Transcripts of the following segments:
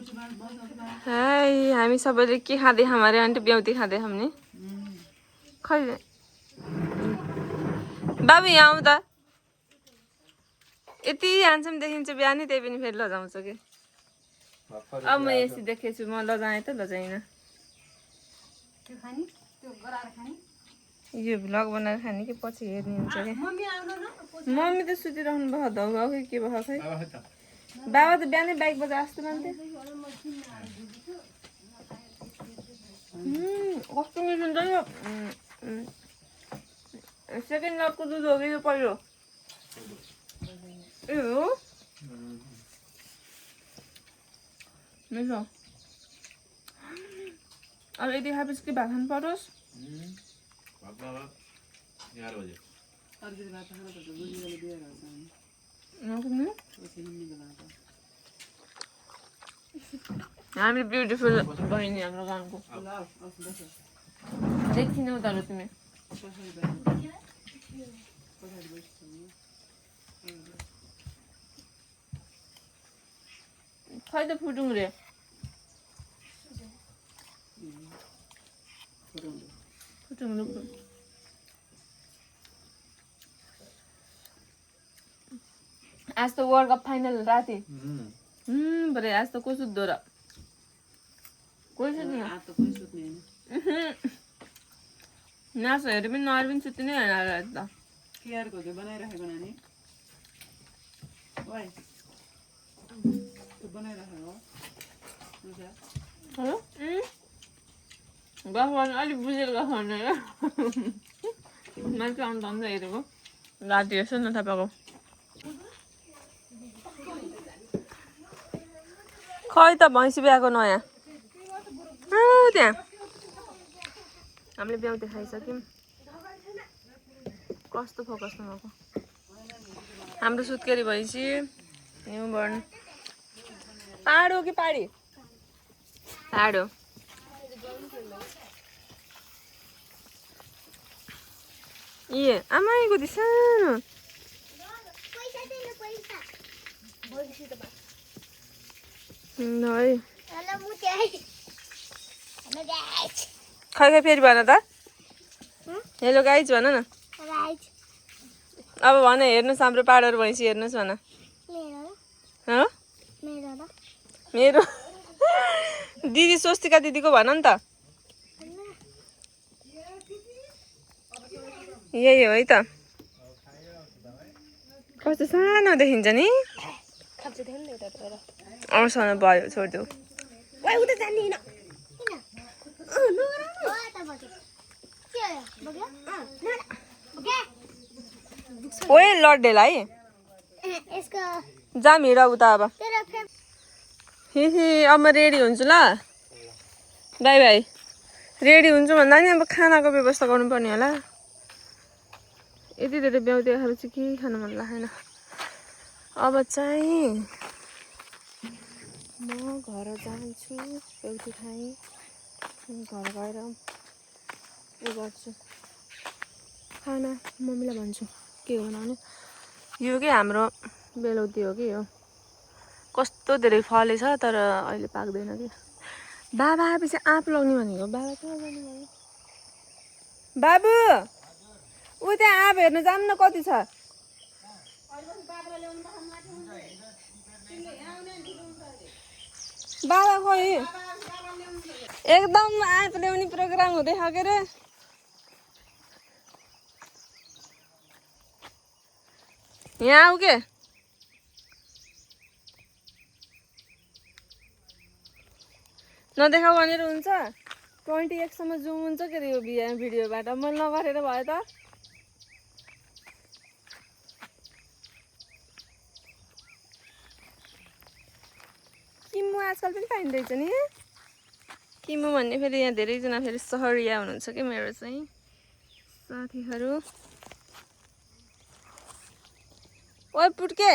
हाय हामी सबैले के खाँदै हमारे आन्टी ब्याउती खाँदै हमने खै बाबु यहाँ आउँदा यति ह्यान्डसम देखिन्छ बिहानै त्यही पनि फेरि लजाउँछ कि अब म यसी देखेछु म लजाएँ त लजाइन यो भ्लग बनाएर खाने कि पछि हेर्ने हुन्छ कि मम्मी त सुतिरहनु भयो धौ कि के भयो खै बाबा त बिहानै बाइक बजा जस्तो मान्थे कस्तो मिठो हुन्छ यो सेकेन्ड लभको दुध हो कि यो पहिलो ए हो मिठो अब यति खाएपछि के भात खानु परोस् 11 बजे हामी ब्युटिफुल बहिनी हाम्रो गाउँको देखिनौ तर तिमी खै त फुटुङ रे फुटुङ लुक्नु आज त वर्ल्ड कप फाइनल राति बरे आज त को सुत्दो र कोही सुत्ने नासो हेरे पनि नहेरे पनि सुत्ने होइन राति त केयरको चाहिँ बनाइराखेको नानी ओइ त्यो बनाइराखेको हो गफ गर्नु अलिक बुझेर गफ गर्नु क्या मान्छे आउनु भन्छ हेरेको राति हेर्छ न तपाईँको खै त भैँसी बिहाको नयाँ त्यहाँ हामीले ब्याउते खाइसक्यौँ कस्तो फोकस नभएको हाम्रो सुत्केरी भैँसी न्युबर्न पाडो कि पाडी पाडो ए आमाईको दि सानो है खै खै फेरि भन त हेलो गाइज भन न अब भन हेर्नुहोस् हाम्रो पाडोहरू भैँसी हेर्नुहोस् भन मेरो दिदी स्वस्तिका दिदीको भन नि त यही हो है त कस्तो सानो देखिन्छ नि अरूसँग भयो छोडिदेऊ ओए लड्डेलाई जाम हिँड उता अब अब म रेडी हुन्छु ल बाई बाई रेडी हुन्छु भन्दा नि अब खानाको व्यवस्था गर्नुपर्ने होला यति धेरै ब्याउते खाएर चाहिँ के खानु मन लागेन अब चाहिँ म घर जान्छु ब्याउती खाएँ घर गएर उयो गर्छु खाना मम्मीलाई भन्छु के हो बनाउने यो के हाम्रो बेलौती हो कि यो कस्तो धेरै फलेछ तर अहिले पाक्दैन कि बाबा आएपछि आँप लगाउने भनेको बाबा कहाँ जानु भयो बाबु ऊ त्यहाँ आँप हेर्नु जानु न कति छ बाबा खोइ एकदम आँप ल्याउने प्रोग्राम हुँदै छ के रे यहाँ आऊ के नदेखाऊ भनेर हुन्छ 20x सम्म जुम हुन्छ के अरे यो भिडियोबाट मैले नगरेर भयो त किमु आजकल पनि पाइँदैछ नि किमु भन्ने फेरि यहाँ धेरैजना फेरि सहरिया हुनुहुन्छ कि मेरो चाहिँ साथीहरू ओइ पुट्के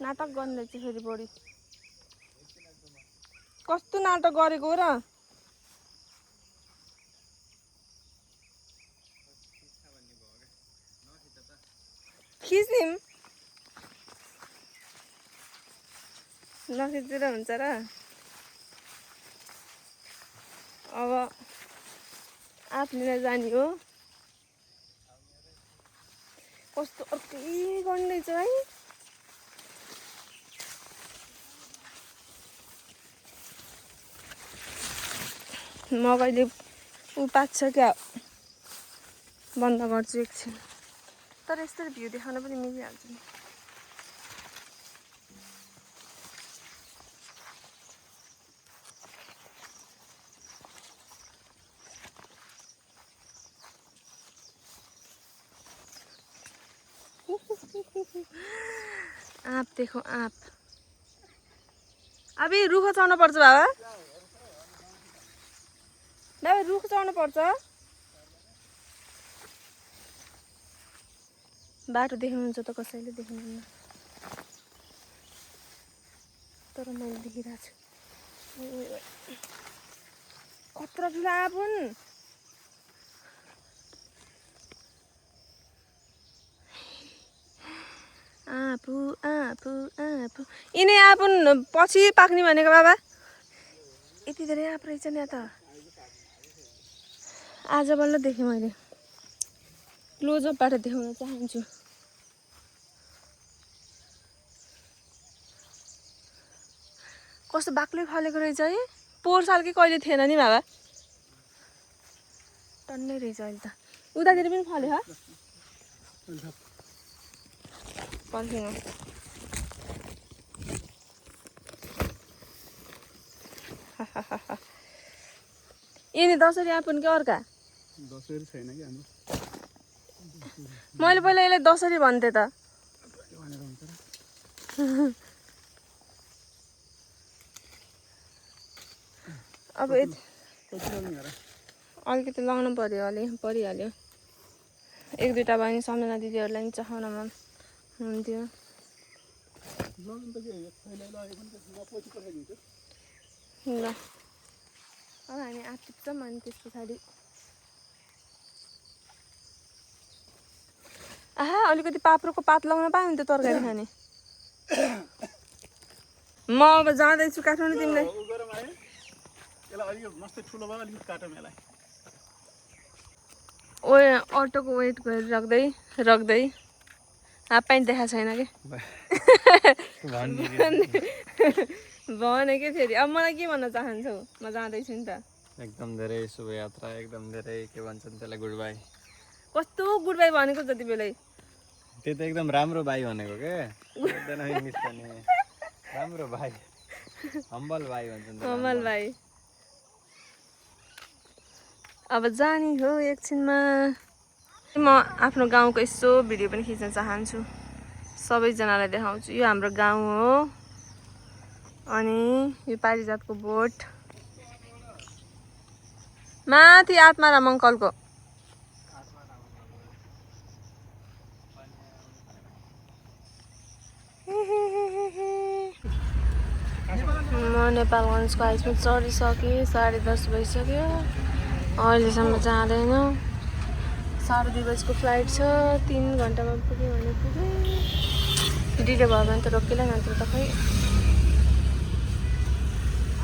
नाटक गर्ने चाहिँ फेरि बढी कस्तो नाटक गरेको र खिच्दिउँ नखिचेर हुन्छ र अब आँप लिन जाने हो कस्तो अर्कै गर्दैछ है मोबाइलले उ पाक्छ क्या बन्द गर्छु एकछिन तर यस्तरी भ्यू देखाउन पनि मिलिहाल्छ नि आँप देखो आँप अबे रुख चढ्नु पर्छ बाबा बाबा रुख चढ्नु पर्छ बाटो देख्नुहुन्छ त कसैले देख्नुहुन्न तर मैले देखिरहेको छु कत्रो ठुलो आँप हुन् आँपु आँपु आँपु यिनै आँप हुन् पछि पाक्ने भनेको बाबा यति धेरै आँप रहेछ नि त आज बल्ल देखेँ मैले क्लोजअपबाट देखाउन चाहन्छु कस्तो बाक्लै फलेको रहेछ है पोहोर साल कि कहिले थिएन नि बाबा टन्नै रहेछ अहिले त उतातिर पनि फल्यो ह पर्खिनु यिनी दसरी आँप हुन् कि अर्का दसरी छैन कि हाम्रो मैले पहिला यसलाई दसरी भन्थेँ त अब अलिकति लाउनु पर्यो अलि परिहाल्यो एक दुईवटा भयो भने सम्झना दिदीहरूलाई पनि चखाउन मन हुन्थ्यो ल अब हामी आँप टिप्छौँ अनि त्यस पछाडि आहा अलिकति पाप्रोको पात लगाउन पायो भने त तरकारी खाने म अब जाँदैछु काठमाडौँ तिमीलाई अटोको वेट गरेर राख्दै हाफ प्यान्ट देखाएको छैन कि भने कि फेरि अब मलाई के भन्न चाहन्छौ म जाँदैछु नि त एकदम धेरै शुभयात्रा एकदम धेरै के भन्छन् त्यसलाई गुड बाई कस्तो गुड बाई भनेको जति बेलै त्यो त एकदम राम्रो भाइ भनेको के राम्रो भाइ हम्बल भाइ भन्छन् कमल भाइ अब जाने हो एकछिनमा म आफ्नो गाउँको यसो भिडियो पनि खिच्न चाहन्छु सबैजनालाई देखाउँछु यो हाम्रो गाउँ हो अनि यो पारिजातको बोट माथि आत्माराम अङ्कलको म नेपालगञ्जको हाइस्कुल चढिसकेँ 10:30 भइसक्यो अहिलेसम्म जाँदैन 2:30 बजीको फ्लाइट छ 3 घन्टामा पुग्यो भने पुगेँ ढिलो भयो भने त रोकिला नत्र त खै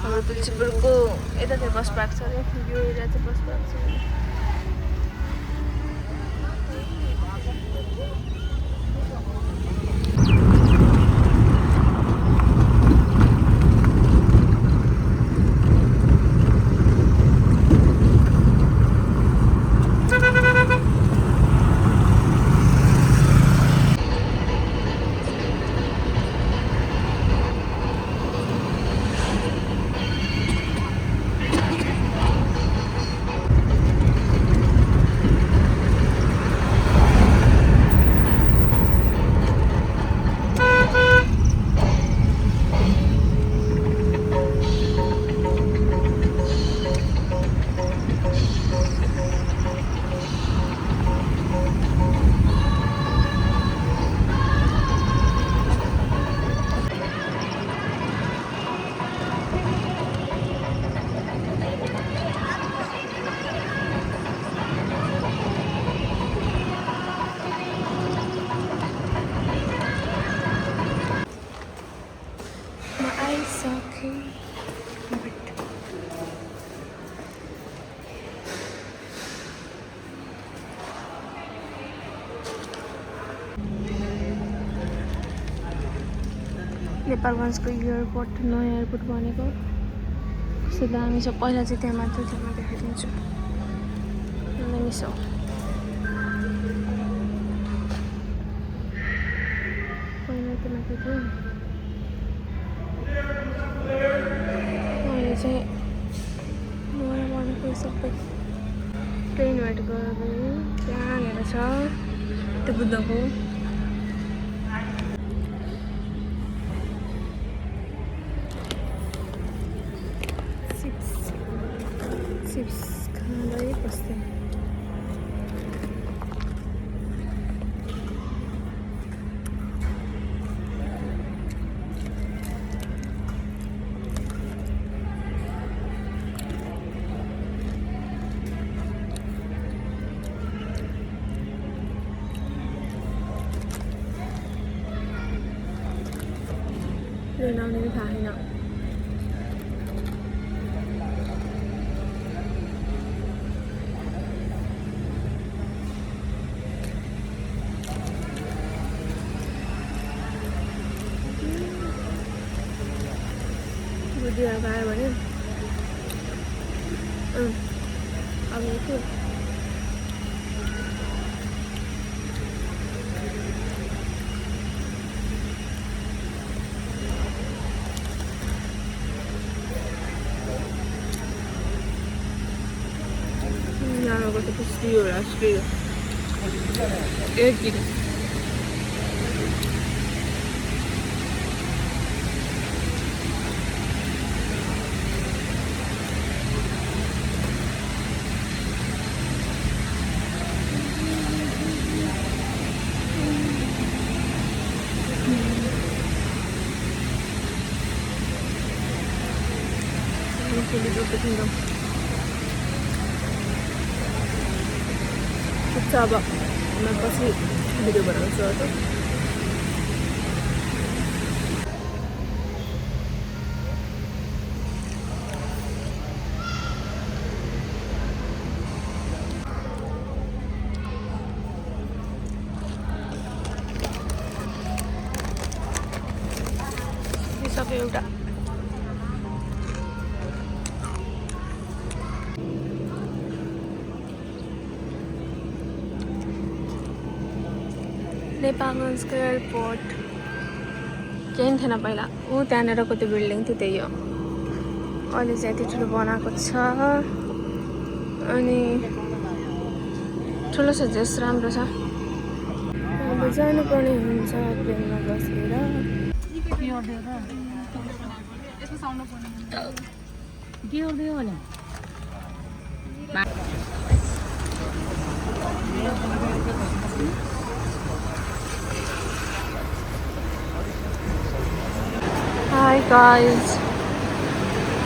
हाम्रो तुलसीपुरको यतातिर बस पार्क छ अरे यो एरिया चाहिँ बस पार्क छ नेपालगञ्जको एयरपोर्ट नयाँ एयरपोर्ट बनेको कस्तो दामी छ। पहिला चाहिँ त्यहाँ मात्र थियो, म देखाइदिन्छु। दामी छ। पहिला त्यो मात्र थियो, अहिले चाहिँ नयाँ बनेको सबै। ट्रेन वेट गयो त्यहाँनिर छ त्यो बुद्धको। चिप्स खाँदै बस्थेँ। ट्रेन आउने पनि थाहा छैन। बुद्धिहरू आयो भने अब के यहाँ तो कुछ भी हो रहा है। एक गिरी अब मैं पछि भिडियो बनाउँछु। सक्यो एउटा। नेपालगञ्जको एयरपोर्ट केही थिएन पहिला, ऊ त्यहाँनिरको त्यो बिल्डिङ थियो त्यही हो। अहिले चाहिँ यति ठुलो बनाएको छ अनि ठुलो छ, जस राम्रो छ। अब जानुपर्ने हुन्छ प्लेनमा बसेर। हाई गाइज,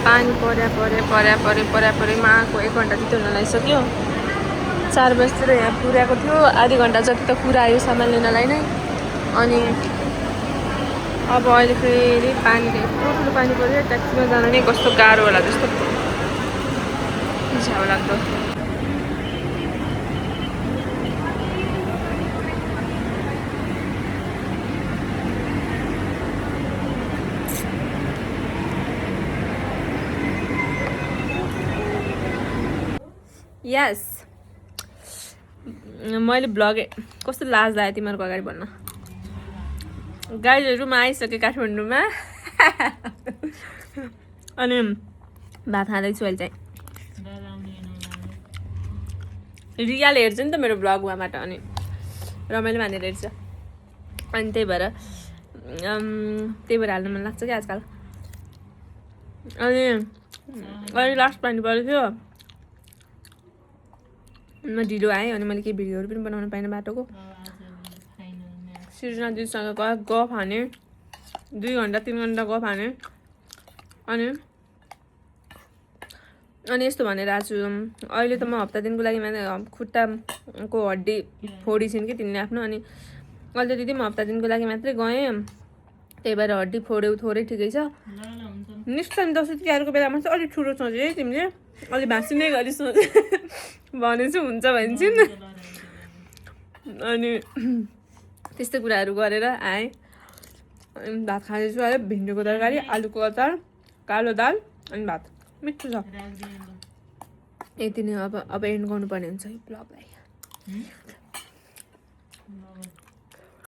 पानी पऱ्यामा आएको 1 घन्टा जति हुन लागिसक्यो। 4 बजीतिर यहाँ पुर्याएको थियो, आधी घन्टा जति त कुरा आयो सामान लिनलाई नै। अनि अब अहिले फेरि पानीले यत्रो ठुलो पानी पऱ्यो, ट्याक्सीमा जान नै कस्तो गाह्रो होला जस्तो झ्याउ लाग्दो। यस, मैले ब्लग कस्तो लाज लाग्यो तिमीहरूको अगाडि भन्न। गाइजहरूमा आइसक्यो काठमाडौँमा अनि भात खाँदैछु अहिले चाहिँ। रियाले हेर्छ नि त मेरो ब्लग उहाँबाट, अनि रमाइलो मानेर हेर्छ, अनि त्यही भएर हाल्नु मन लाग्छ क्या आजकल। अनि अहिले लास्ट पानी परेको थियो, म ढिलो आएँ अनि मैले केही भिडियोहरू पनि बनाउनु पाइनँ बाटोको। सृजना दिदीसँग गफ हाने 2 घन्टा 3 घन्टा गफ हाने। अनि यस्तो भनेर आज अहिले त म हप्ता दिनको लागि खुट्टाको हड्डी फोडिछन् कि तिमीले आफ्नो। अनि अहिले दिदी म हप्ता दिनको लागि मात्रै गएँ, त्यही भएर हड्डी फोड्यौ थोरै ठिकै छ। नेक्स्ट टाइम दसैँ तिहारको बेलामा चाहिँ अलिक ठुलो सोचे है तिमीले, अलि भाँसिनै गरी सोचे भनेछु हुन्छ भन्छन्। अनि त्यस्तो कुराहरू गरेर आएँ। अनि भात खाँदैछु है। भिन्डीको तरकारी, आलुको अचार, कालो दाल अनि भात। मिठो छ। यति नै अब एन्ड गर्नुपर्ने हुन्छ है ब्लगलाई।